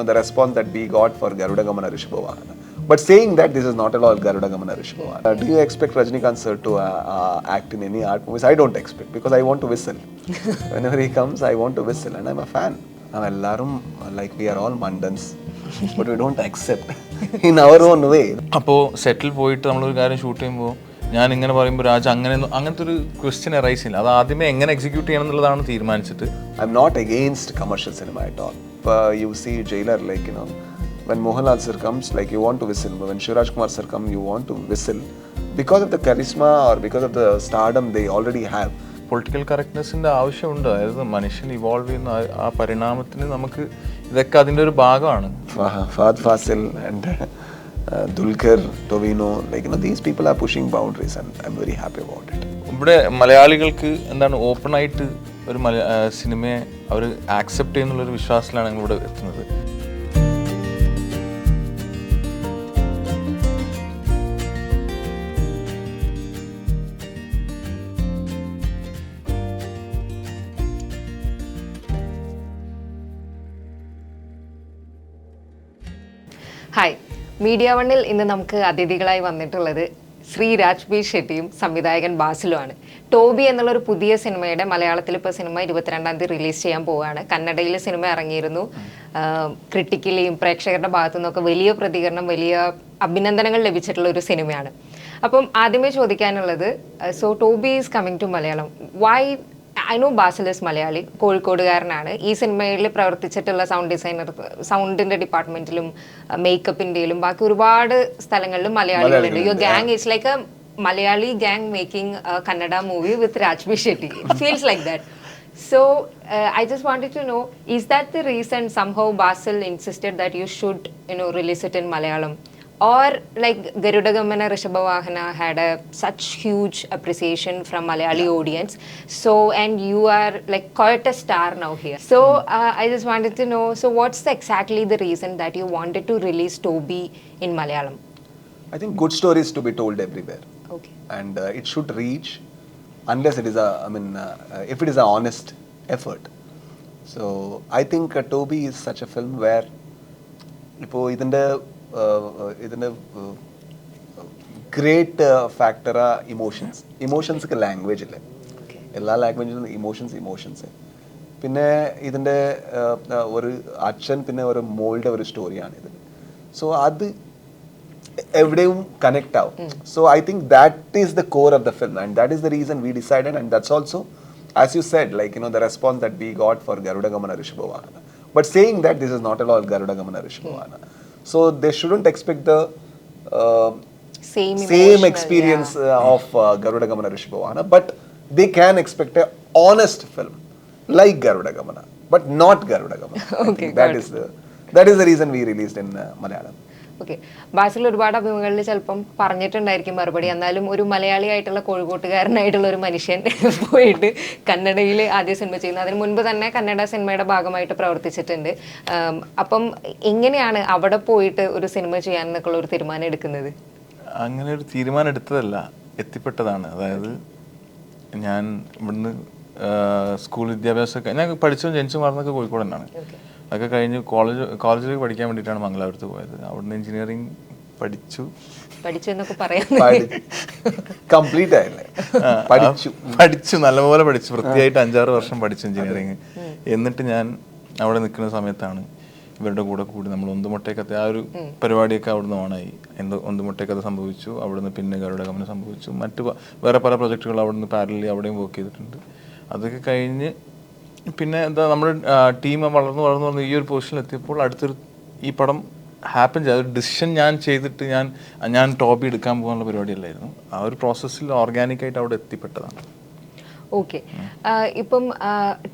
The response that we got for Garuda Gamana Rishabhavana. But saying that, this is not at all Garuda Gamana Rishabhavana. Do you expect Rajinikanth sir to act in any art movies? I don't expect, because I want to whistle. Whenever he comes, I want to whistle, and I'm a fan. Like we are all mundans, but we don't accept in our own way. അപ്പോൾ സെറ്റിൽ പോയിട്ട് നമ്മളൊരു കാര്യം shoot ചെയ്യുമ്പോൾ ഞാൻ ഇങ്ങനെ പറയുമ്പോൾ രാജ് അങ്ങനത്തെ ഒരു ക്വസ്റ്റ്യൻ അറൈസ് ചെയ്യില്ല. അത് ആദ്യമേ എങ്ങനെ എക്സിക്യൂട്ട് ചെയ്യണം എന്നുള്ളതാണ് തീരുമാനിച്ചിട്ട്. I am not against commercial cinema at all. You see Jailer, like, you know, when Mohanlal sir comes, like, you want to whistle. When Shivraj Kumar sir comes, you want to whistle because of the charisma or because of the stardom they already have. Political കറക്റ്റ്നെസ്സിൻ്റെ ആവശ്യമുണ്ട്. അതായത് മനുഷ്യൻ evolve ചെയ്യുന്ന ആ പരിണാമത്തിന് നമുക്ക് ഇതൊക്കെ അതിൻ്റെ ഒരു ഭാഗമാണ്. Fahad Fasil and Dulquer, Tovino, like, you know, these people are pushing boundaries, and I'm very happy about it. ഇവിടെ മലയാളികൾക്ക് എന്താണ് ഓപ്പണായിട്ട് ഒരു സിനിമയെ അവർ ആക്സെപ്റ്റ് ചെയ്യുന്നുള്ളൊരു വിശ്വാസത്തിലാണ് ഞങ്ങളിവിടെ എത്തുന്നത്. ഹായ്, മീഡിയ വണ്ണിൽ ഇന്ന് നമുക്ക് അതിഥികളായി വന്നിട്ടുള്ളത് ശ്രീ രാജ്ബി ഷെട്ടിയും സംവിധായകൻ ബാസിലുമാണ്. ടോബി എന്നുള്ളൊരു പുതിയ സിനിമയുടെ മലയാളത്തിൽ ഇപ്പോൾ സിനിമ 22-ാം തീയതി റിലീസ് ചെയ്യാൻ പോവുകയാണ്. കന്നഡയിൽ സിനിമ ഇറങ്ങിയിരുന്നു. ക്രിട്ടിക്കലിയും പ്രേക്ഷകരുടെ ഭാഗത്തു നിന്നൊക്കെ വലിയ പ്രതികരണം, വലിയ അഭിനന്ദനങ്ങൾ ലഭിച്ചിട്ടുള്ള ഒരു സിനിമയാണ്. അപ്പം ആദ്യമേ ചോദിക്കാനുള്ളത്, so Toby is coming to Malayalam. Why? I know Basil is Malayali, കോഴിക്കോടുകാരനാണ്. ഈ സിനിമയിൽ പ്രവർത്തിച്ചിട്ടുള്ള സൗണ്ട് ഡിസൈനർ, സൗണ്ടിന്റെ ഡിപ്പാർട്ട്മെന്റിലും മേക്കപ്പിന്റെയിലും ബാക്കി ഒരുപാട് സ്ഥലങ്ങളിലും മലയാളികളുണ്ട്. Your gang is like a Malayali gang making Kannada movie with Raj B Shetty. It feels like that. So I just wanted to know, is that the reason somehow Basil insisted that you should, release it in Malayalam? Or like Garuda Gamana Rishabhavana had such huge appreciation from Malayali audience. So, and you are like quite a star now here. So I just wanted to know, so what's exactly the reason that you wanted to release Toby in Malayalam? I think good stories to be told everywhere. Okay. And it should reach, unless it is if it is an honest effort. So I think Toby is such a film where ഇപ്പോൾ ഇതിൻ്റെ great ഫാക്ടറാ emotions language ഇല്ലേ, എല്ലാ ലാംഗ്വേജിലും emotions. പിന്നെ ഇതിൻ്റെ ഒരു അച്ഛൻ പിന്നെ ഒരു മോളുടെ ഒരു സ്റ്റോറിയാണ് ഇത്. സോ അത് എവിടെയും കണക്ട് ആവും. So I think that is the core of the film, and that is the reason V decided. And that's also, as you said, like, you know, the response that we got for Garuda Gamana Rishabhavana. But saying that, this is not at all Garuda Gamana Rishabhavana. So they shouldn't expect the same experience of Garuda Gamana Rishabhavana, but they can expect a honest film like Garuda Gamana, but not Garuda Gamana. Okay, that is the reason we released in Malayalam. Okay, Basil ഒരുപാട് അഭിമുഖങ്ങളിൽ ചിലപ്പം പറഞ്ഞിട്ടുണ്ടായിരിക്കും മറുപടി. എന്നാലും ഒരു മലയാളി ആയിട്ടുള്ള കോഴിക്കോട്ടുകാരനായിട്ടുള്ള ഒരു മനുഷ്യൻ പോയിട്ട് കന്നഡയിൽ ആദ്യ സിനിമ ചെയ്യുന്നത്, അതിന് മുൻപ് തന്നെ കന്നഡ സിനിമയുടെ ഭാഗമായിട്ട് പ്രവർത്തിച്ചിട്ടുണ്ട്. അപ്പം എങ്ങനെയാണ് അവിടെ പോയിട്ട് ഒരു സിനിമ ചെയ്യാൻ എന്നൊക്കെയുള്ള ഒരു തീരുമാനം എടുക്കുന്നത്? അങ്ങനെ ഒരു തീരുമാനം എടുത്തതല്ല, എത്തിപ്പെട്ടതാണ്. അതായത് ഞാൻ ഇവിടുന്ന് സ്കൂൾ വിദ്യാഭ്യാസമൊക്കെ, ഞാൻ പഠിച്ചും ജനിച്ചും വളർന്നൊക്കെ കോഴിക്കോട് തന്നെയാണ്. അതൊക്കെ കഴിഞ്ഞ് കോളേജിലേക്ക് പഠിക്കാൻ വേണ്ടിയിട്ടാണ് മംഗലാപുരത്ത് പോയത്. അവിടുന്ന് എഞ്ചിനീയറിങ് പഠിച്ചു എന്നൊക്കെ പറയാം. കംപ്ലീറ്റ് ആയില്ലേ? പഠിച്ചു, നല്ലപോലെ പഠിച്ചു, വൃത്തിയായിട്ട് 5-6 വർഷം പഠിച്ചു എഞ്ചിനീയറിങ്. എന്നിട്ട് ഞാൻ അവിടെ നിൽക്കുന്ന സമയത്താണ് ഇവരുടെ കൂടെ കൂടി നമ്മൾ ഒന്തുമുട്ടേക്കത്തെ ആ ഒരു പരിപാടിയൊക്കെ അവിടുന്ന് ഓണായി. ഒന്തുമുട്ടേക്കഥ സംഭവിച്ചു, അവിടുന്ന് പിന്നെ ഗരുഡ ഗമന സംഭവിച്ചു, മറ്റു വേറെ പല പ്രൊജക്റ്റുകൾ അവിടുന്ന് പാരലി അവിടെയും വർക്ക് ചെയ്തിട്ടുണ്ട്. അതൊക്കെ കഴിഞ്ഞ് പിന്നെ എന്താ നമ്മുടെ ടീം വളർന്ന് ഈ ഒരു പൊസിഷനിൽ എത്തിയപ്പോൾ അടുത്തൊരു ഈ പടം ഹാപ്പൻ ചെയ്ത ഒരു ഡിസിഷൻ ഞാൻ ചെയ്തിട്ട് ഞാൻ ടോബി എടുക്കാൻ പോകാനുള്ള പരിപാടിയല്ലായിരുന്നു. ആ ഒരു പ്രോസസ്സിൽ ഓർഗാനിക്കായിട്ട് അവിടെ എത്തിപ്പെട്ടതാണ്. ഓക്കെ, ഇപ്പം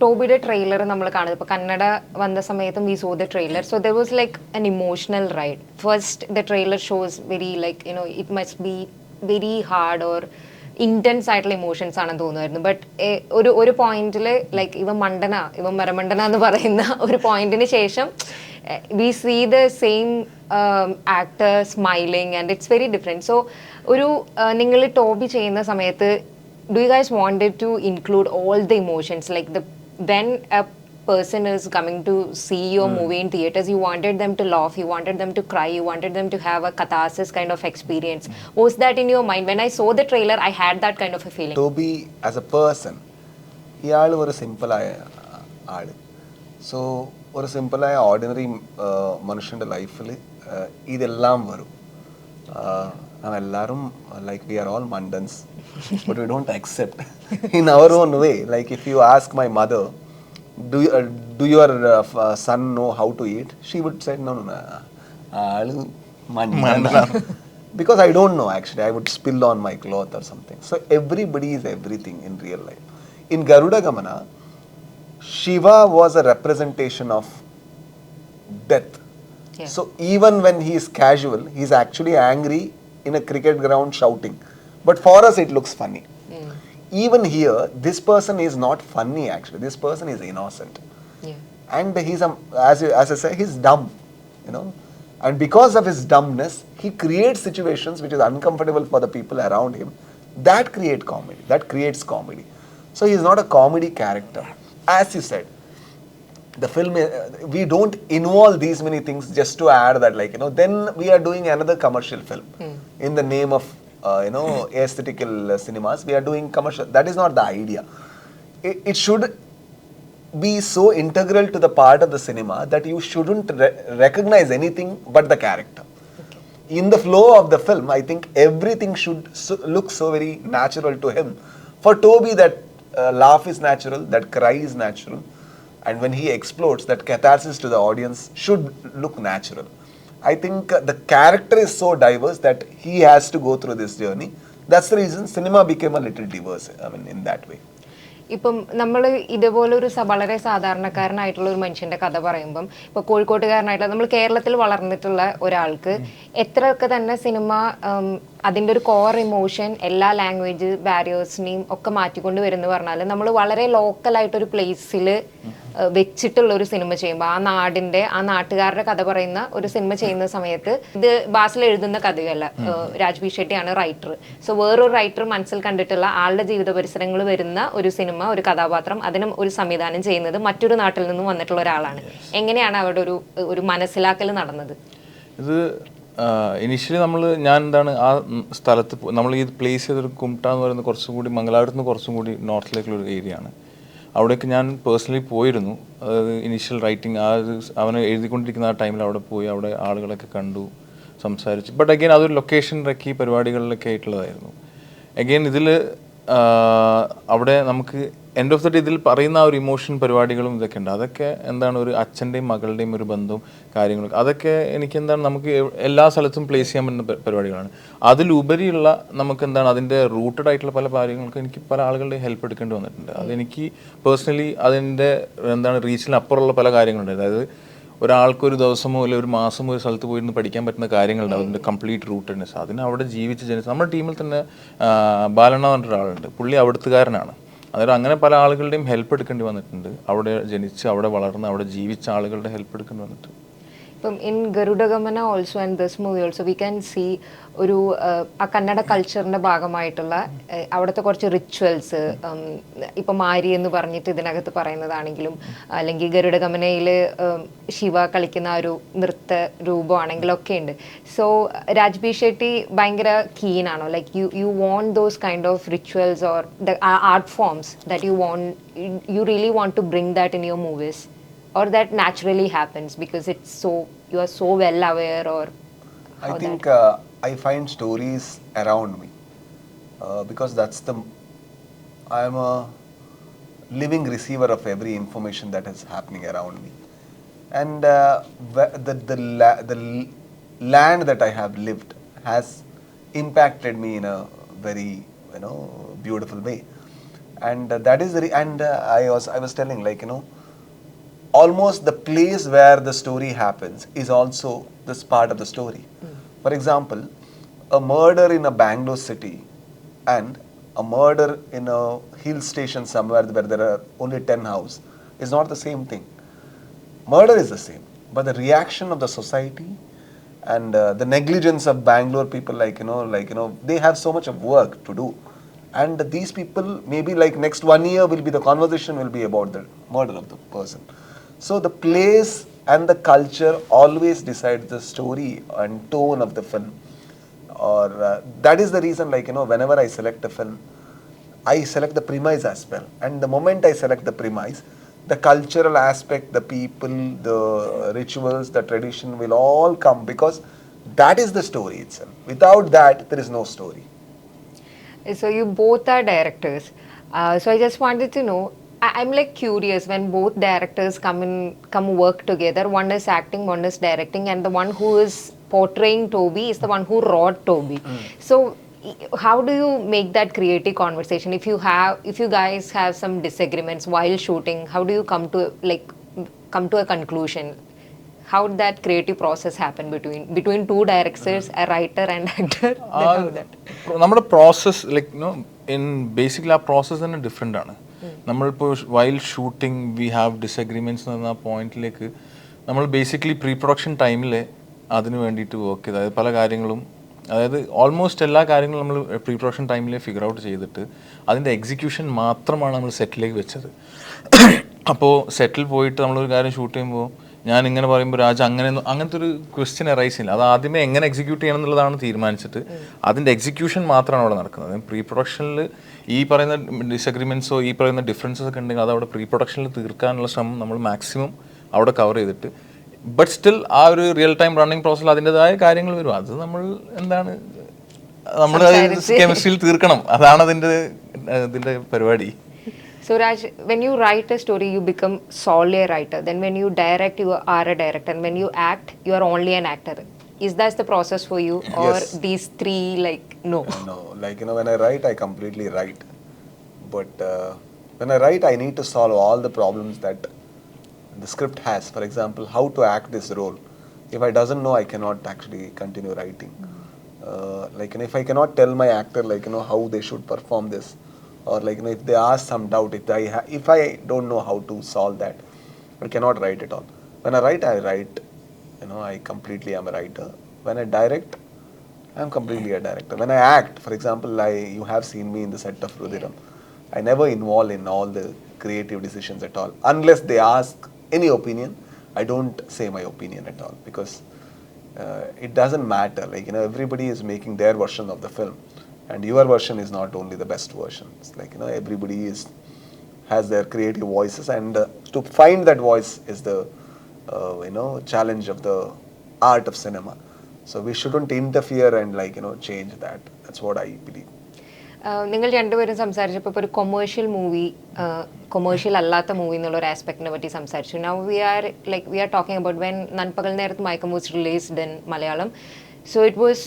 ടോബിയുടെ ട്രെയിലർ നമ്മൾ കാണുന്നത്, ഇപ്പോൾ കന്നഡ വന്ന സമയത്തും we saw the trailer. So there was like an emotional ride. First the trailer shows very like it must be very hard or intense ആയിട്ടുള്ള ഇമോഷൻസ് ആണെന്ന് തോന്നുമായിരുന്നു. ബട്ട് ഒരു പോയിന്റിൽ ലൈക്ക് ഇവൻ മരമണ്ടന എന്ന് പറയുന്ന ഒരു പോയിന്റിന് ശേഷം we see the same actor smiling and it's very different. So ഒരു നിങ്ങൾ ടോബി ചെയ്യുന്ന സമയത്ത് do you guys wanted to include all the emotions, like when a person is coming to see your movie in theaters, you wanted them to laugh, you wanted them to cry, you wanted them to have a catharsis kind of experience. Was that in your mind? When I saw the trailer, I had that kind of a feeling. Toby as a person, ഇയാൾ ഒരു സിമ്പിളായ ആള്. So ഒരു സിമ്പിളായ ordinary മനുഷ്യൻ്റെ ലൈഫിൽ ഇതെല്ലാം വരും. എല്ലാവരും like we are all മണ്ടൻസ്, but we don't accept in our own way. Like if you ask my mother, do your son know how to eat? She would say no, aalu mandana. Because I don't know actually, I would spill on my cloth or something. So everybody is everything in real life. In Garuda Gamana, Shiva was a representation of death. Yeah. So even when he is casual, he is actually angry in a cricket ground shouting, but for us it looks funny. Even here, this person is not funny actually. This person is innocent. Yeah. And he's as I say, he's dumb, you know. And because of his dumbness, he creates situations which is uncomfortable for the people around him. That creates comedy. So he's not a comedy character. As you said, the film, we don't involve these many things just to add that, like, you know, then we are doing another commercial film in the name of aesthetical cinemas. We are doing commercial. That is not the idea. It should be so integral to the part of the cinema that you shouldn't recognize anything but the character. Okay. In the flow of the film, I think everything should look so very natural to him. For Toby, that laugh is natural, that cry is natural, and when he explodes, that catharsis to the audience should look natural. I think the character is so diverse that he has to go through this journey. That's the reason cinema became a little diverse, I mean, in that way. ഇപ്പം നമ്മൾ ഇതുപോലൊരു വളരെ സാധാരണക്കാരനായിട്ടുള്ള ഒരു മനുഷ്യന്റെ കഥ പറയുമ്പം ഇപ്പൊ കോഴിക്കോട്ടുകാരനായിട്ടുള്ള നമ്മൾ കേരളത്തിൽ വളർന്നിട്ടുള്ള ഒരാൾക്ക് എത്രയൊക്കെ തന്നെ സിനിമ അതിൻ്റെ ഒരു കോർ ഇമോഷൻ എല്ലാ ലാംഗ്വേജ് ബാരിയേഴ്സിനെയും ഒക്കെ മാറ്റിക്കൊണ്ട് വരുന്നു പറഞ്ഞാൽ നമ്മൾ വളരെ ലോക്കലായിട്ടൊരു പ്ലേസിൽ വെച്ചിട്ടുള്ള ഒരു സിനിമ ചെയ്യുമ്പോൾ ആ നാടിന്റെ ആ നാട്ടുകാരുടെ കഥ പറയുന്ന ഒരു സിനിമ ചെയ്യുന്ന സമയത്ത് ഇത് ബാസിൽ എഴുതുന്ന കഥയല്ല, രാജ്ബി ഷെട്ടിയാണ് റൈറ്റർ. സോ വേറൊരു റൈറ്റർ മനസ്സിൽ കണ്ടിട്ടുള്ള ആളുടെ ജീവിത പരിസരങ്ങൾ വരുന്ന ഒരു സിനിമ, ഒരു കഥാപാത്രം, അതിനും ഒരു സംവിധാനം ചെയ്യുന്നത് മറ്റൊരു നാട്ടിൽ നിന്നും വന്നിട്ടുള്ള ഒരാളാണ്. എങ്ങനെയാണ് അവിടെ ഒരു മനസ്സിലാക്കൽ നടന്നത്? ഇത് ഇനീഷ്യലി ഞാൻ എന്താണ് ആ സ്ഥലത്ത് നമ്മൾ ഈ പ്ലേസ് ചെയ്തൊരു കുംട്ട എന്ന് പറയുന്നത് കുറച്ചും കൂടി മംഗലാപുരത്ത് നിന്ന് കുറച്ചും കൂടി നോർത്തിലേക്കുള്ളൊരു ഏരിയ ആണ്. അവിടേക്ക് ഞാൻ പേഴ്സണലി പോയിരുന്നു. അതായത് ഇനീഷ്യൽ റൈറ്റിംഗ് അവന് എഴുതിക്കൊണ്ടിരിക്കുന്ന ആ ടൈമിൽ അവിടെ പോയി അവിടെ ആളുകളൊക്കെ കണ്ടു, സംസാരിച്ചു. ബട്ട് അഗെയിൻ അതൊരു ലൊക്കേഷൻ റെക്കി പരിപാടികളിലൊക്കെ ആയിട്ടുള്ളതായിരുന്നു. അഗെയിൻ ഇതിൽ അവിടെ നമുക്ക് എൻഡ് ഓഫ് ദ ഡേ ഇതിൽ പറയുന്ന ആ ഒരു ഇമോഷൻ പരിപാടികളും ഇതൊക്കെ ഉണ്ട്. അതൊക്കെ എന്താണ് ഒരു അച്ഛൻ്റെയും മകളുടെയും ഒരു ബന്ധവും കാര്യങ്ങളും അതൊക്കെ എനിക്ക് എന്താണ് നമുക്ക് എല്ലാ സ്ഥലത്തും പ്ലേസ് ചെയ്യാൻ പറ്റുന്ന പരിപാടികളാണ്. അതിലുപരിയുള്ള നമുക്ക് എന്താണ് അതിൻ്റെ റൂട്ടഡ് ആയിട്ടുള്ള പല കാര്യങ്ങൾക്കും എനിക്ക് പല ആളുകളുടെ ഹെൽപ്പ് എടുക്കേണ്ടി വന്നിട്ടുണ്ട്. അതെനിക്ക് പേഴ്സണലി അതിൻ്റെ എന്താണ് റീച്ചിനപ്പുറമുള്ള പല കാര്യങ്ങളുണ്ട്. അതായത് ഒരാൾക്കൊരു ദിവസമോ അല്ലെങ്കിൽ ഒരു മാസമോ ഒരു സ്ഥലത്ത് പോയിരുന്ന് പഠിക്കാൻ പറ്റുന്ന കാര്യങ്ങളുണ്ട്. അതിൻ്റെ കംപ്ലീറ്റ് റൂട്ടഡ്നെസ് അതിന് അവിടെ ജനിച്ച് നമ്മുടെ ടീമിൽ തന്നെ ബാലണ്ണ എന്ന് പറഞ്ഞൊരാളുണ്ട്. പുള്ളി അവിടുത്തുകാരനാണ്. അതായത് അങ്ങനെ പല ആളുകളുടെയും ഹെൽപ്പ് എടുക്കേണ്ടി വന്നിട്ടുണ്ട്. അവിടെ ജനിച്ച് അവിടെ വളർന്ന് അവിടെ ജീവിച്ച ആളുകളുടെ ഹെൽപ്പ് എടുക്കേണ്ടി വന്നിട്ടുണ്ട്. ഇപ്പം in Garudagamana also and this movie also we can see ഒരു ആ കന്നഡ കൾച്ചറിൻ്റെ ഭാഗമായിട്ടുള്ള അവിടുത്തെ കുറച്ച് റിച്വൽസ്, ഇപ്പം മാരി എന്ന് പറഞ്ഞിട്ട് ഇതിനകത്ത് പറയുന്നതാണെങ്കിലും അല്ലെങ്കിൽ ഗരുഡഗമനയിൽ ശിവ കളിക്കുന്ന ആ ഒരു നൃത്ത രൂപമാണെങ്കിലൊക്കെ ഉണ്ട്. സോ രാജ്ബി ഷെട്ടി ഭയങ്കര കീനാണോ? Like you want those kind of rituals or the art forms that you really want to bring that in your movies? Or that naturally happens because you are so well aware, or I think I find stories around me because I am a living receiver of every information that is happening around me, and the land that I have lived has impacted me in a very beautiful way, and that is I was telling, like, almost the place where the story happens is also this part of the story. For example, a murder in a Bangalore city and a murder in a hill station somewhere where there are only 10 houses is not the same thing. Murder is the same, but the reaction of the society and the negligence of Bangalore people, they have so much of work to do. And these people, maybe like next 1 year the conversation will be about the murder of the person. So the place and the culture always decides the story and tone of the film. Or that is the reason, like, whenever I select a film, I select the premise as well. And the moment I select the premise, the cultural aspect, the people, the rituals, the tradition will all come, because that is the story itself. Without that, there is no story. So you both are directors. So I just wanted to know. I'm like curious when both directors come work together. One is acting, one is directing, and the one who is portraying Toby is the one who wrote Toby. So how do you make that creative conversation? If you guys have some disagreements while shooting, how do you come to a conclusion? How did that creative process happen between two directors, a writer and actor? Then how that? നമ്മുടെ process like in basically ആ process തന്നെ different ആണ്. നമ്മളിപ്പോൾ while shooting we have disagreements എന്ന് പറഞ്ഞ ആ പോയിന്റിലേക്ക് നമ്മൾ ബേസിക്കലി പ്രീ പ്രൊഡക്ഷൻ ടൈമിൽ അതിന് വേണ്ടിയിട്ട് വർക്ക് ചെയ്ത്, അതായത് പല കാര്യങ്ങളും, അതായത് ഓൾമോസ്റ്റ് എല്ലാ കാര്യങ്ങളും നമ്മൾ പ്രീ പ്രൊഡക്ഷൻ ടൈമിൽ ഫിഗർ ഔട്ട് ചെയ്തിട്ട് അതിൻ്റെ എക്സിക്യൂഷൻ മാത്രമാണ് നമ്മൾ സെറ്റിലേക്ക് വെച്ചത്. അപ്പോൾ സെറ്റിൽ പോയിട്ട് നമ്മളൊരു കാര്യം ഷൂട്ട് ചെയ്യുമ്പോൾ ഞാൻ ഇങ്ങനെ പറയുമ്പോൾ രാജ അങ്ങനത്തെ ഒരു ക്വസ്റ്റ്യൻ അറൈസ് ഇല്ല. അത് ആദ്യമേ എങ്ങനെ എക്സിക്യൂട്ട് ചെയ്യണം എന്നുള്ളതാണ് തീരുമാനിച്ചിട്ട് അതിൻ്റെ എക്സിക്യൂഷൻ മാത്രമാണ് അവിടെ നടക്കുന്നത്. പ്രീ പ്രൊഡക്ഷനിൽ ഈ പറയുന്ന ഡിസഗ്രിമെൻറ്റ്സോ ഈ പറയുന്ന ഡിഫറൻസസ് ഒക്കെ ഉണ്ടെങ്കിൽ അത് അവിടെ പ്രീ പ്രൊഡക്ഷനിൽ തീർക്കാനുള്ള ശ്രമം നമ്മൾ മാക്സിമം അവിടെ കവർ ചെയ്തിട്ട്, ബട്ട് സ്റ്റിൽ ആ ഒരു റിയൽ ടൈം റണ്ണിങ് പ്രോസസ്സിൽ അതിൻ്റെതായ കാര്യങ്ങൾ വരും. അത് നമ്മൾ എന്താണ് നമ്മൾ കെമിസ്ട്രിയിൽ തീർക്കണം. അതാണ് അതിൻ്റെ പരിപാടി. So Raj, when you write a story, you become solely a writer. Then when you direct, you are a director. And when you act, you are only an actor. Is that the process for you? Or Yes. these three, like, no? No, like, when I write, I completely write. But when I write, I need to solve all the problems that the script has. For example, how to act this role. If I doesn't know, I cannot actually continue writing. If I cannot tell my actor, how they should perform this, or if they ask some doubt, if I don't know how to solve that, I cannot write at all. When I write, I completely am a writer. When I direct, I am completely a director. When I act, for example, you have seen me in the set of Rudiram. I never involve in all the creative decisions at all. Unless they ask any opinion, I don't say my opinion at all, because it doesn't matter. Everybody is making their version of the film. And your version is not only the best version. It's everybody has their creative voices, and to find that voice is the challenge of the art of cinema. So we shouldn't interfere and change that. That's what I believe. നിങ്ങൾ രണ്ടുപേരും സംസാരിച്ചപ്പോൾ ഇപ്പോൾ ഒരു commercial അല്ലാത്ത movie എന്നുള്ള ഒരു ആസ്പെക്റ്റിനെ പറ്റി സംസാരിച്ചു. Now we are talking about when Nanpakal Nerathu Mayakkam was released in Malayalam. So it was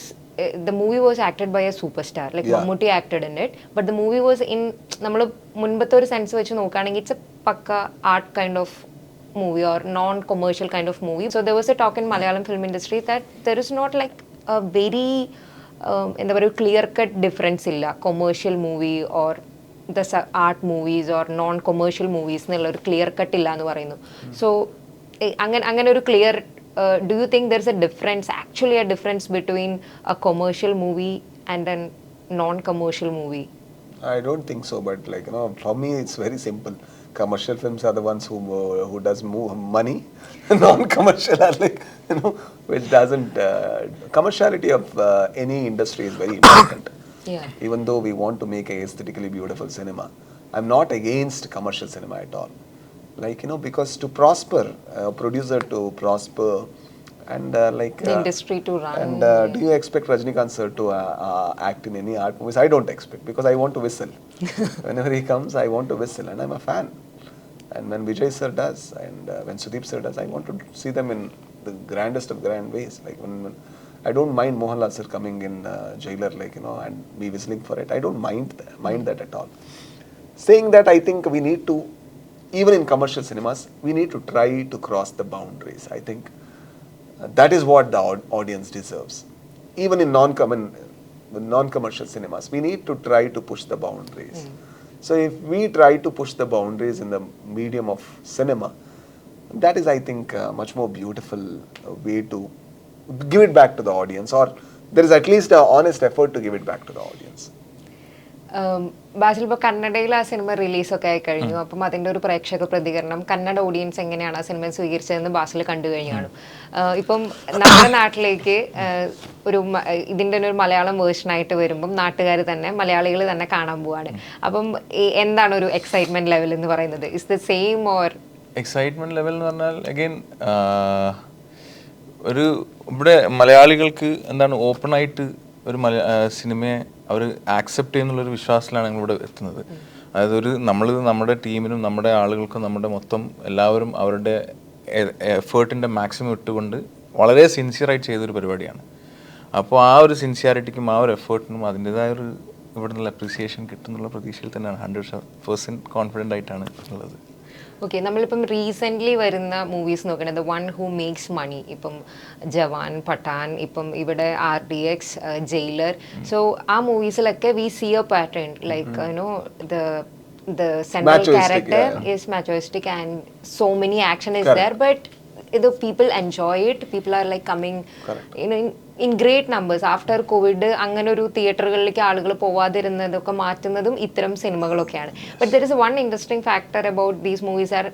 the movie was acted by a superstar, like Mammootty acted in it, but the movie was in നമ്മൾ മുൻപത്തെ ഒരു sense വെച്ച് നോക്കുകയാണെങ്കിൽ it's a paka art kind of movie or non-commercial kind of movie. So there was a talk in Malayalam film industry that there is not like a very എന്താ പറയുക clear cut difference ഇല്ല commercial movie or the art movies or non commercial movies എന്നുള്ള ഒരു clear cut ഇല്ല എന്ന് പറയുന്നു. So അങ്ങനെ ഒരു clear do you think there's actually a difference between a commercial movie and a non-commercial movie? I don't think so, but for me it's very simple. Commercial films are the ones who does money. Non-commercial are which doesn't. Commerciality of any industry is very important. Yeah. Even though we want to make a aesthetically beautiful cinema, I'm not against commercial cinema at all. Because to prosper, a producer to prosper, and the industry to run. And do you expect Rajinikanth sir to act in any art movies? I don't expect, because I want to whistle. Whenever he comes, I want to whistle, and I'm a fan. And when Vijay sir does, and when Sudeep sir does, I want to see them in the grandest of grand ways. When I don't mind Mohanlal sir coming in Jailer, and me whistling for it. I don't mind that at all. Saying that, I think we need to, even in commercial cinemas, we need to try to cross the boundaries. I think that is what the audience deserves. Even in non-commercial cinemas, we need to try to push the boundaries. So if we try to push the boundaries in the medium of cinema, that is, I think, a much more beautiful way to give it back to the audience, or there is at least an honest effort to give it back to the audience. Basil ഇപ്പോൾ കന്നഡയിൽ ആ cinema റിലീസൊക്കെ ആയി കഴിഞ്ഞു. അപ്പം അതിൻ്റെ ഒരു പ്രേക്ഷക പ്രതികരണം, Kannada audience എങ്ങനെയാണ് ആ സിനിമ സ്വീകരിച്ചതെന്ന് ബാസിൽ കണ്ടു കഴിഞ്ഞാണ്. ഇപ്പം നമ്മുടെ നാട്ടിലേക്ക് ഇതിൻ്റെ ഒരു മലയാളം വേർഷനായിട്ട് വരുമ്പം നാട്ടുകാർ തന്നെ, മലയാളികൾ തന്നെ കാണാൻ പോവാണ്. അപ്പം എന്താണ് ഒരു എക്സൈറ്റ്മെന്റ് ലെവൽ എന്ന് പറയുന്നത്? Is the same or? Excitement level എന്ന് പറഞ്ഞാൽ അഗൈൻ ഒരു ഇവിടെ മലയാളികൾക്ക് എന്താണ് ഓപ്പണായിട്ട് ഒരു സിനിമയെ അവർ ആക്സെപ്റ്റ് ചെയ്യുന്നുള്ളൊരു വിശ്വാസത്തിലാണ് ഞങ്ങളിവിടെ എത്തുന്നത്. അതായത് നമ്മുടെ ടീമിനും നമ്മുടെ ആളുകൾക്കും നമ്മുടെ മൊത്തം എല്ലാവരും അവരുടെ എഫേർട്ടിൻ്റെ മാക്സിമം ഇട്ടുകൊണ്ട് വളരെ സിൻസിയറായിട്ട് ചെയ്തൊരു പരിപാടിയാണ്. അപ്പോൾ ആ ഒരു സിൻസിയാരിറ്റിക്കും ആ ഒരു എഫേർട്ടിനും അതിൻ്റെതായ ഒരു ഇവിടെ നിന്നുള്ള അപ്രീസിയേഷൻ കിട്ടുന്നുള്ള പ്രതീക്ഷയിൽ തന്നെയാണ് 100% കോൺഫിഡൻ്റ് ആയിട്ടാണ് ഉള്ളത്. ഓക്കെ, നമ്മളിപ്പം റീസെൻ്റ്ലി വരുന്ന മൂവീസ് നോക്കണത് വൺ ഹൂ മേക്സ് മണി, ഇപ്പം ജവാൻ, പഠാൻ, ഇപ്പം ഇവിടെ RDX, ജയിലർ. സോ ആ മൂവീസിലൊക്കെ we see a pattern like you know the central character is machoistic and so many action is there, but the people enjoy it. People are like coming in great numbers. After COVID അങ്ങനെ ഒരു തിയേറ്ററുകളിലേക്ക് ആളുകൾ പോവാതിരുന്നതൊക്കെ മാറ്റുന്നതും ഇത്തരം സിനിമകളൊക്കെയാണ്. But there is one interesting factor about these movies are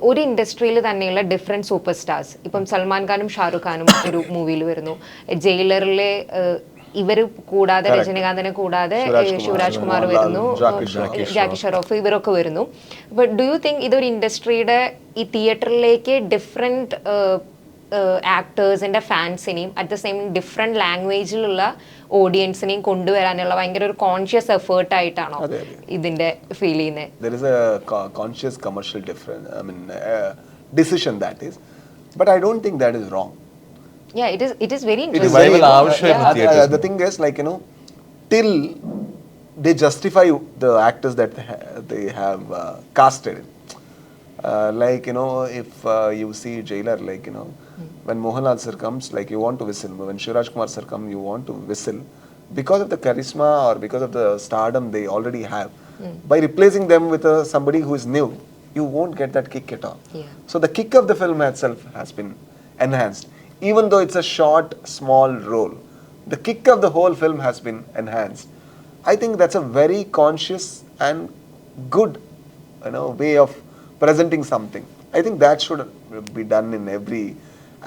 ഒരു ഇൻഡസ്ട്രിയിൽ തന്നെയുള്ള ഡിഫറെൻറ്റ് സൂപ്പർ സ്റ്റാർസ്. ഇപ്പം സൽമാൻ ഖാനും ഷാറുഖ് ഖാനും ഒരു മൂവിയിൽ വരുന്നു. ജയിലറിലെ ഇവർ കൂടാതെ, രജനികാന്തിനെ കൂടാതെ ശിവരാജ് കുമാർ വരുന്നു, ജാക്കി ഷറോഫ്, ഇവരൊക്കെ വരുന്നു. അപ്പോൾ ഡു യു തിങ്ക് ഇതൊരു ഇൻഡസ്ട്രിയുടെ ഈ തിയേറ്ററിലേക്ക് ഡിഫറെൻറ്റ് ആക്ടേഴ്സിൻ്റെ ഫാൻസിനെയും അറ്റ് ദ സെയിം ഡിഫറെൻറ്റ് ലാംഗ്വേജിലുള്ള ഓഡിയൻസിനെയും കൊണ്ടുവരാനുള്ള ഭയങ്കര ഒരു കോൺഷ്യസ് എഫേർട്ട് ആയിട്ടാണോ ഇതിൻ്റെ ഫീൽ ചെയ്യുന്നത്? There is a conscious commercial difference, I mean decision that is, but I don't think that is wrong. Yeah, it is very interesting. The thing is, like, till they justify the actors that they have casted. Like, if you see Jailer, like, when Mohanlal sir comes, like, you want to whistle. When Shiraj Kumar sir comes, you want to whistle. Because of the charisma or because of the stardom they already have. By replacing them with somebody who is new, you won't get that kick at all. Yeah. So the kick of the film itself has been enhanced. Even though it's a short, small role, the kick of the whole film has been enhanced. I think that's a very conscious and good, way of presenting something. I think that should be done in every.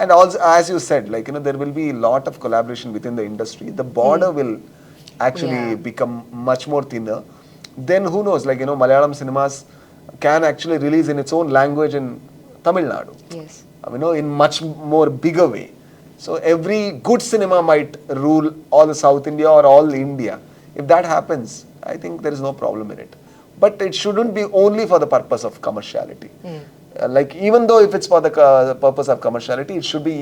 And also, as you said, like, there will be a lot of collaboration within the industry. The border will actually become much more thinner. Then who knows, like, Malayalam cinemas can actually release in its own language in Tamil Nadu. Yes. In much more bigger way. So every good cinema might rule all the South India or all India. If that happens, I think there is no problem in it. But it shouldn't be only for the purpose of commerciality. Like, even though if it's for the purpose of commerciality, it should be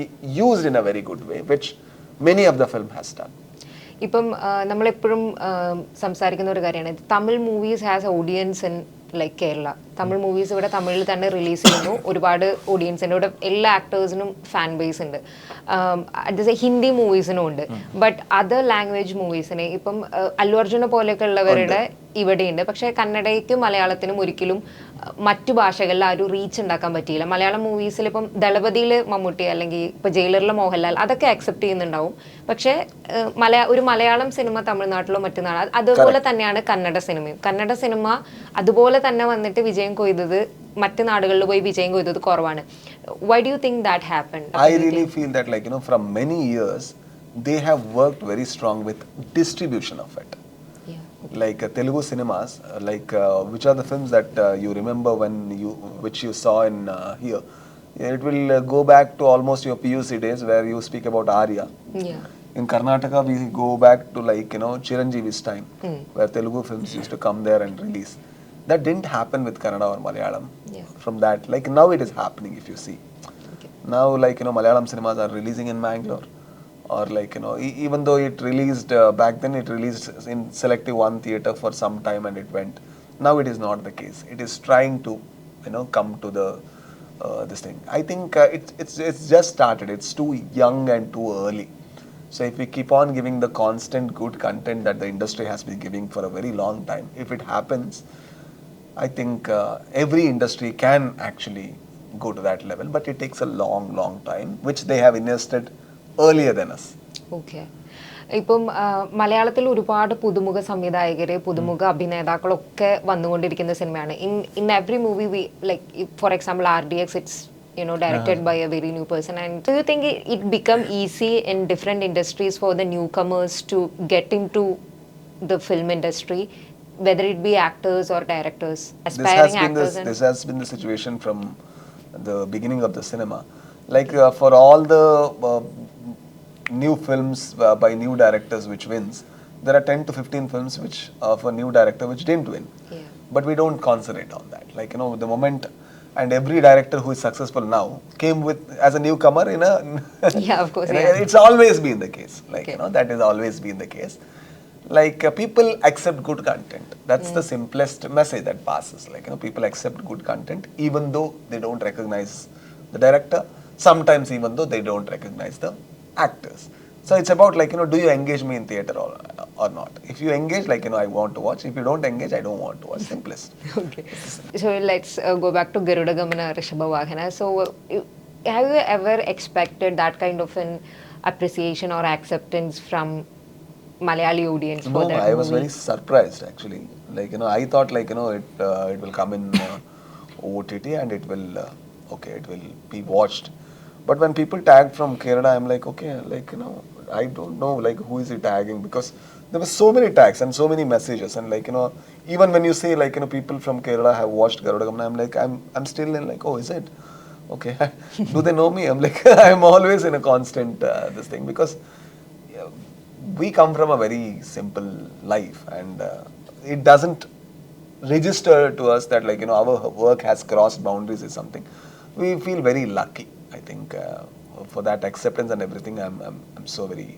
used in a very good way, which many of the film has done. ഇപ്പം നമ്മളെപ്പോഴും സംസാരിക്കുന്ന ഒരു കാര്യമാണ്, Tamil movies has audience in like Kerala. Tamil movies ഇവിടെ തമിഴിൽ തന്നെ release ചെയ്യുന്നു, ഒരുപാട് ഓഡിയൻസിൻ്റെ ഇവിടെ എല്ലാ ആക്ടേഴ്സിനും ഫാൻ ബേസ് ഉണ്ട്. ഹിന്ദി മൂവീസിനും ഉണ്ട്. ബട്ട് അതർ ലാംഗ്വേജ് മൂവീസിന് ഇപ്പം അല്ലു അർജുനെ പോലെയൊക്കെ ഉള്ളവരുടെ ഇവിടെയുണ്ട്. പക്ഷേ കന്നഡയ്ക്കും മലയാളത്തിനും ഒരിക്കലും മറ്റു ഭാഷകളിൽ ആ ഒരു റീച്ച് ഉണ്ടാക്കാൻ പറ്റിയില്ല. മലയാളം മൂവീസിൽ ഇപ്പം ദളപതിയിൽ മമ്മൂട്ടി അല്ലെങ്കിൽ ഇപ്പം ജയിലറിലെ മോഹൻലാൽ അതൊക്കെ അക്സെപ്റ്റ് ചെയ്യുന്നുണ്ടാവും. പക്ഷേ ഒരു മലയാളം സിനിമ തമിഴ്നാട്ടിലോ മറ്റു നാട് അതുപോലെ തന്നെയാണ് കന്നഡ സിനിമയും. കന്നഡ സിനിമ അതുപോലെ തന്നെ വന്നിട്ട് വിജയം കൊയ്തത് മറ്റു നാടുകളിൽ പോയി വിജയം കൊയ്തത് കുറവാണ്. Why do you think that happened? I really feel that, like, from many years they have worked very strong with distribution of it. Like Telugu cinemas, like which are the films that you remember which you saw in here? It will go back to almost your PUC days where you speak about Arya. In Karnataka, we go back to, like, Chiranjeevi's time, where Telugu films used to come there and release. That didn't happen with Kannada or Malayalam. From that, like, now it is happening. If you see, now, like, Malayalam cinemas are releasing in Mangalore. Or, like, even though it released back then, it released in selective one theater for some time and it went. Now it is not the case. It is trying to, come to the this thing. I think it's just started. It's too young and too early. So if we keep on giving the constant good content that the industry has been giving for a very long time, if it happens, I think every industry can actually go to that level. But it takes a long time, which they have invested earlier than us. Okay. ഇപ്പം മലയാളത്തിൽ ഒരുപാട് പുതുമുഖ സംവിധായകര് പുതുമുഖ അഭിനേതാക്കളൊക്കെ വന്നുകൊണ്ടിരിക്കുന്ന സിനിമയാണ്. In every movie we like for example RDX it's directed by a very new person. And do you think it become easy in different industries for the newcomers to get into the film industry, whether it be actors or directors, aspiring actors? This has been the situation from the beginning of the cinema. Like for all the new films by new directors which wins, there are 10 to 15 films which of a new director which didn't win. Yeah. But we don't concentrate on that. Like the moment, and every director who is successful now came with as a newcomer in a Yeah, of course. It's always been the case. Like that has always been the case. Like people accept good content. That's the simplest message that passes. Like people accept good content even though they don't recognize the director. Sometimes even though they don't recognize the actors. So it's about like do you engage me in theater or not? If you engage, like I want to watch. If you don't engage, I don't want to watch. Simplest. Okay. So let's go back to Garuda Gamana Rishabha Vahana. So have you ever expected that kind of an appreciation or acceptance from Malayali audience for that I was movie? very surprised actually. Like I thought like it will come in OTT and it will it will be watched. But when people tag from Kerala, I'm like okay, like I don't know like who is he tagging, because there were so many tags and so many messages, and like even when you say like people from Kerala have watched Garuda Gamana, I'm like I'm still in like, oh, is it okay? Do they know me? I'm like I'm always in a constant this thing, because we come from a very simple life, and it doesn't register to us that like our work has crossed boundaries is something. We feel very lucky, I think, for that acceptance and everything. I'm so very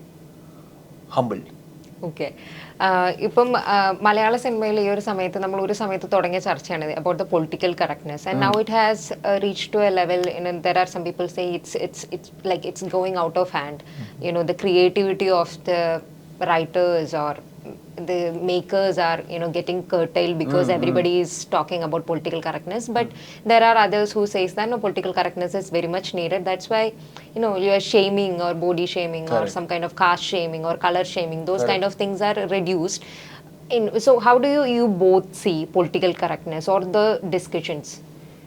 humbled. Okay. ഇപ്പം മലയാള സിനിമയിൽ ഈ ഒരു സമയത്ത് നമ്മൾ ഒരു സമയത്ത് തുടങ്ങിയ ചർച്ചയാണ് about the political correctness, and now it has reach to a level there are some people say it's like it's going out of hand. The creativity of the writers or the makers are getting curtailed because everybody is talking about political correctness, but there are others who says that no, political correctness is very much needed. That's why you are shaming or body shaming or some kind of caste shaming or color shaming, those kind of things are reduced. So how do you both see political correctness or the discussions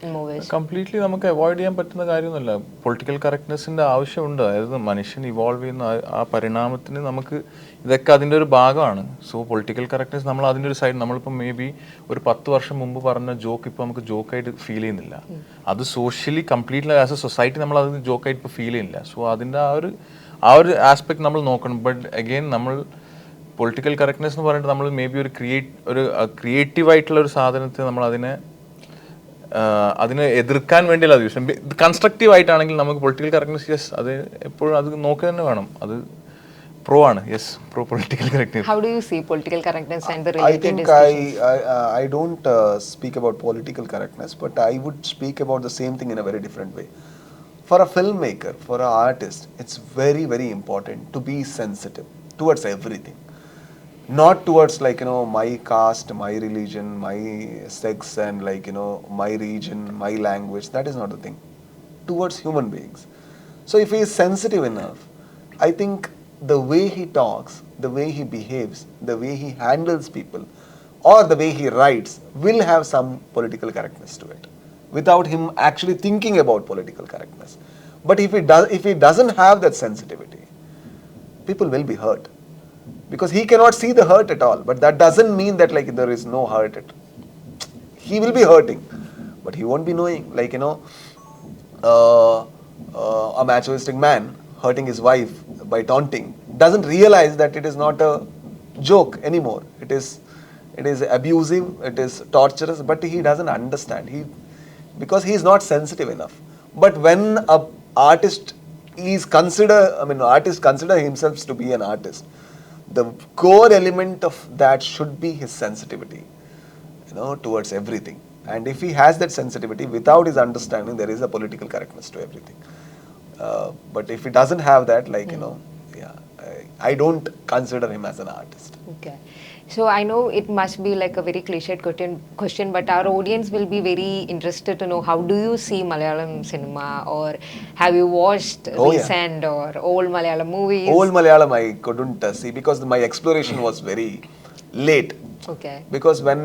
in movies? Completely നമുക്ക് avoid ചെയ്യാൻ പറ്റുന്ന കാര്യമൊന്നുമല്ല. Political കറക്റ്റ്നെസ്സിൻ്റെ ആവശ്യമുണ്ട്. അതായത് മനുഷ്യൻ evolve ചെയ്യുന്ന ആ പരിണാമത്തിന് നമുക്ക് ഇതൊക്കെ അതിൻ്റെ ഒരു ഭാഗമാണ്. സോ പൊളിറ്റിക്കൽ കറക്റ്റ്നെസ് നമ്മൾ അതിൻ്റെ ഒരു സൈഡ്, നമ്മളിപ്പോൾ മേ ബി ഒരു 10 വർഷം മുമ്പ് പറഞ്ഞ ജോക്ക് ഇപ്പോൾ നമുക്ക് ജോക്കായിട്ട് ഫീൽ ചെയ്യുന്നില്ല. അത് socially completely as A society നമ്മൾ അത് ജോക്കായിട്ട് ഇപ്പോൾ ഫീൽ ചെയ്യുന്നില്ല. സോ അതിൻ്റെ ആ ഒരു ആസ്പെക്ട് നമ്മൾ നോക്കണം. ബട്ട് അഗെയിൻ നമ്മൾ പൊളിറ്റിക്കൽ കറക്റ്റ്നെസ് എന്ന് പറഞ്ഞിട്ട് നമ്മൾ മേ ബി ഒരു ക്രിയേറ്റീവായിട്ടുള്ള ഒരു സാധനത്തെ നമ്മൾ അതിനെ എതിർക്കാൻ വേണ്ടിയല്ല അത് യൂസ്. കൺസ്ട്രക്റ്റീവ് ആയിട്ടാണെങ്കിൽ നമുക്ക് പൊളിറ്റിക്കൽ കറക്റ്റ്നെസ് യെസ്, അത് എപ്പോഴും അത് നോക്കുക തന്നെ വേണം. അത് pro ആണ്. Yes, pro political correctness. How do you see political correctness and the I related think discussions? I don't speak about political correctness, but I would speak about the same thing in a very different way. For a filmmaker, for an artist, it's very, very important to be sensitive towards everything. Not towards like my caste, my religion, my sex, and like my region, my language. That is not the thing. Towards human beings. So if he is sensitive enough, I think the way he talks, the way he behaves, the way he handles people, or the way he writes will have some political correctness to it, without him actually thinking about political correctness. But if he doesn't have that sensitivity, people will be hurt. Because he cannot see the hurt at all. But that doesn't mean that like there is no hurt. He will be hurting, but he won't be knowing. Like a machoistic man hurting his wife by taunting doesn't realize that it is not a joke anymore. It is abusive. It is torturous. But he doesn't understand. Because he is not sensitive enough. But when a artist artists consider himself to be an artist, the core element of that should be his sensitivity, towards everything. And if he has that sensitivity, without his understanding, there is a political correctness to everything. But if he doesn't have that, like I don't consider him as an artist. Okay. So I know it must be like a very cliched question, but our audience will be very interested to know how do you see Malayalam cinema, or have you watched Oh, yeah. recent or old Malayalam movies? Old Malayalam I couldn't see because my exploration was very late. Okay. Because when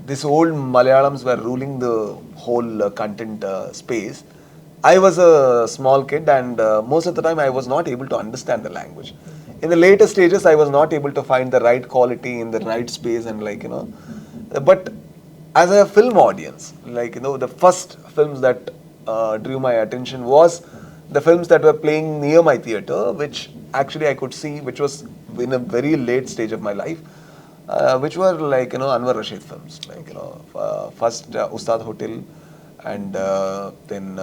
these old Malayalams were ruling the whole content space, I was a small kid, and most of the time I was not able to understand the language. In the later stages, I was not able to find the right quality in the right space, and but as a film audience, the first films that drew my attention was the films that were playing near my theater, which actually I could see, which was in a very late stage of my life, which were Anwar Rashid films, first Ustad Hotel, and then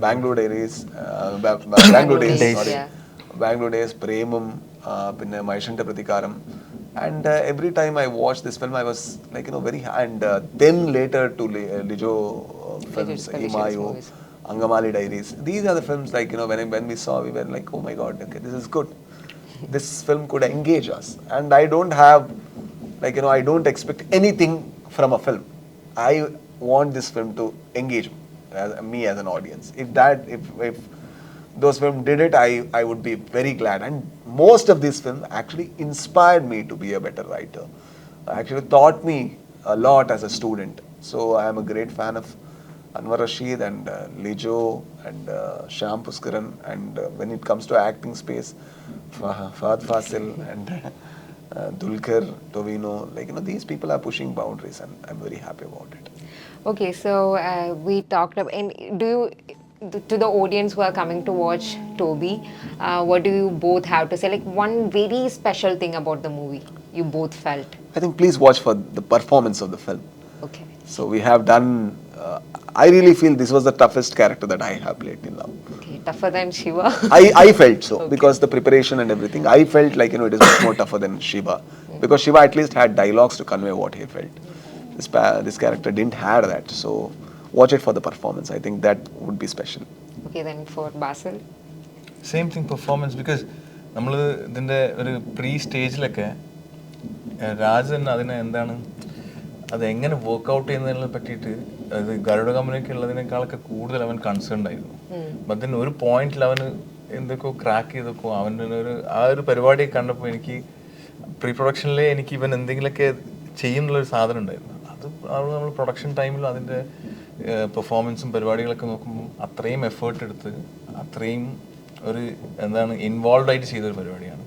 Bangalore Diaries, Bangalore Days, sorry. Yeah. Bangalore Days, Premam, പിന്നെ മൈഷന്റെ പ്രതികാരം, and every time I watched this film I was very, and then later to Lijo films, Imayo, Angamali Diaries. These are the films when we saw, we were like, oh my god, okay, this is good. This film could engage us, and I don't have I don't expect anything from a film. I want this film to engage me as an audience. If those films did it, I would be very glad. And most of these films actually inspired me to be a better writer. Actually taught me a lot as a student. So I am a great fan of Anwar Rashid and Lijo and Shyam Puskaran. And when it comes to acting space, Fahad Fasil and Dulquer, Tovino, these people are pushing boundaries, and I'm very happy about it. Okay, so we talked about, and do you, to the audience who are coming to watch Toby, what do you both have to say? Like one very special thing about the movie you both felt. I think please watch for the performance of the film. Okay. So we have done, I really feel this was the toughest character that I have played till now. Okay, tougher than Shiva. I felt so, because the preparation and everything, I felt like, it is much more tougher than Shiva. Because Shiva at least had dialogues to convey what he felt. This character didn't have that. So watch it for the performance. I think that would be special. Okay, then for Basil. Same thing performance. Because നമ്മൾ ഇതിൻ്റെ ഒരു pre സ്റ്റേജിലൊക്കെ Rajan അതിനെ എന്താണ് അതെങ്ങനെ workout ചെയ്യുന്നതിനെ പറ്റിയിട്ട് അത് ഗരുഡ കമ്പനിക്ക് ഉള്ളതിനേക്കാളൊക്കെ കൂടുതൽ അവൻ കൺസേൺഡ് ആയിരുന്നു. ബട്ട് ദെൻ ഒരു പോയിന്റിൽ അവന് എന്തൊക്കെയോ ക്രാക്ക് ചെയ്തൊക്കെ അവൻ്റെ ആ ഒരു പരിപാടി കണ്ടപ്പോൾ എനിക്ക് പ്രീ പ്രൊഡക്ഷനിലെ എനിക്ക് ഇവൻ എന്തെങ്കിലുമൊക്കെ ചെയ്യുന്നുള്ളൊരു സാധനം ഉണ്ടായിരുന്നു. അത് നമ്മൾ പ്രൊഡക്ഷൻ ടൈമിൽ അതിൻ്റെ പെർഫോമൻസും പരിപാടികളൊക്കെ നോക്കുമ്പോൾ അത്രയും എഫേർട്ട് എടുത്ത് അത്രയും ഒരു ഇൻവോൾവ് ആയിട്ട് ചെയ്തൊരു പരിപാടിയാണ്.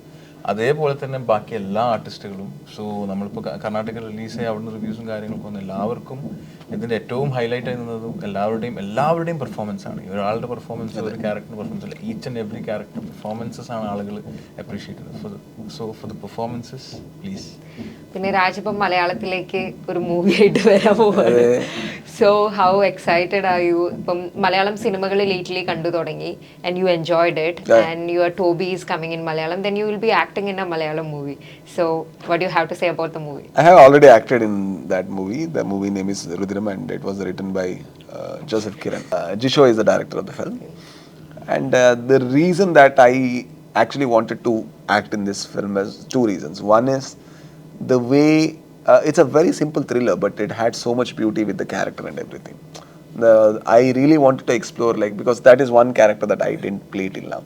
അതേപോലെ തന്നെ ബാക്കി എല്ലാ ആർട്ടിസ്റ്റുകളും. സോ നമ്മളിപ്പോൾ കർണാടക റിലീസായി അവിടുന്ന് റിവ്യൂസും കാര്യങ്ങളൊക്കെ വന്നു. എല്ലാവർക്കും ഇതിൻ്റെ ഏറ്റവും ഹൈലൈറ്റ് ആയി നിന്നതും എല്ലാവരുടെയും പെർഫോമൻസ് ആണ്. ഒരാളുടെ പെർഫോമൻസ്, ഒരു ക്യാരക്ടറിൻ്റെ പെർഫോമൻസ് അല്ല, each and every character performances ആണ് ആളുകൾ അപ്രീഷിയേറ്റ് ചെയ്യുന്നത്. So for the performances please. പിന്നെ രാജ് ഇപ്പം മലയാളത്തിലേക്ക് ഒരു മൂവി ആയിട്ട് വരാൻ പോവാണ്. So how excited are you? ഇപ്പം മലയാളം സിനിമകൾ ലേറ്റ്ലി കണ്ടു തുടങ്ങി, and you enjoyed it, and your Toby is coming in Malayalam, then you will be acting in a Malayalam movie. So what do you have to say about the movie? I have already acted in that movie. The movie name is Rudram, and it was written by Joseph Kiran. Jisho is the director of the film. And the reason that I actually wanted to act in this film is two reasons. One is the way it's a very simple thriller, but it had so much beauty with the character and everything. I really wanted to explore, because that is one character that I didn't play till now.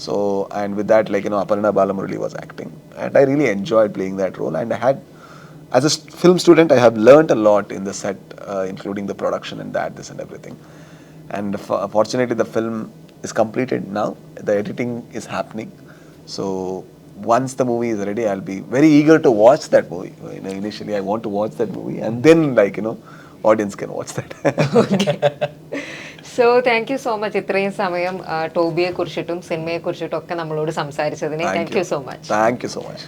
So, and with that, Aparna Balamurali was acting, and I really enjoyed playing that role. And I had, as a film student, I have learned a lot in the set, including the production and this and everything. And fortunately, the film is completed now. The editing is happening. So once the movie is ready, I'll be very eager to watch that movie. Initially, I want to watch that movie, and then audience can watch that. Okay. So thank you so much ഇത്രയും സമയം ടോബിയെ കുറിച്ചിട്ടും സിനിമയെ കുറിച്ചിട്ടും ഒക്കെ നമ്മളോട് സംസാരിച്ചതിന് thank you so much. Thank you so much.